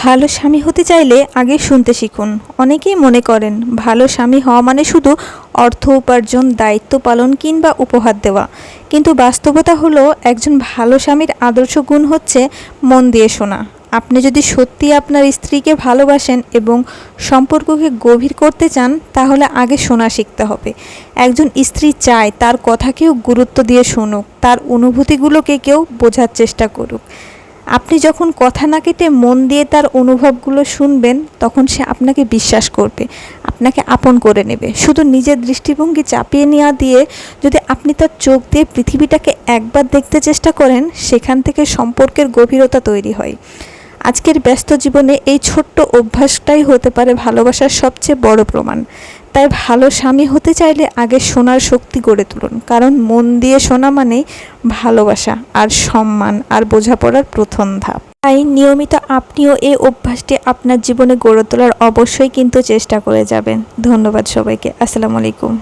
ভালো স্বামী হতে চাইলে আগে শুনতে শিখুন। অনেকেই মনে করেন ভালো স্বামী হওয়া মানে শুধু অর্থ উপার্জন, দায়িত্ব পালন কিংবা উপহার দেওয়া। কিন্তু বাস্তবতা হলো একজন ভালো স্বামীর আদর্শ গুণ হচ্ছে মন দিয়ে শোনা। আপনি যদি সত্যি আপনার স্ত্রীকে ভালোবাসেন এবং সম্পর্ককে গভীর করতে চান, তাহলে আগে শোনা শিখতে হবে। একজন স্ত্রী চায় তার কথা কেউ গুরুত্ব দিয়ে শুনুক, তার অনুভূতিগুলোকে কেউ বোঝার চেষ্টা করুক। আপনি যখন কথা না কেটে মন দিয়ে তার অনুভবগুলো শুনবেন, তখন সে আপনাকে বিশ্বাস করবে, আপনাকে আপন করে নেবে। শুধু নিজের দৃষ্টিভঙ্গি চাপিয়ে নেওয়া দিয়ে যদি আপনি তার চোখ দিয়ে পৃথিবীটাকে একবার দেখতে চেষ্টা করেন, সেখান থেকে সম্পর্কের গভীরতা তৈরি হয়। আজকের ব্যস্ত জীবনে এই ছোট্ট অভ্যাসটাই হতে পারে ভালোবাসার সবচেয়ে বড় প্রমাণ। তাই ভালো স্বামী হতে চাইলে আগে শোনার শক্তি গড়ে তুলুন, কারণ মন দিয়ে শোনা মানেই ভালোবাসা আর সম্মান আর বোঝাপড়ার প্রথম ধাপ। তাই নিয়মিত আপনিও এই অভ্যাসটি আপনার জীবনে গড়ে তোলার অবশ্যই কিন্তু চেষ্টা করে যাবেন। ধন্যবাদ সবাইকে। আসসালামু আলাইকুম।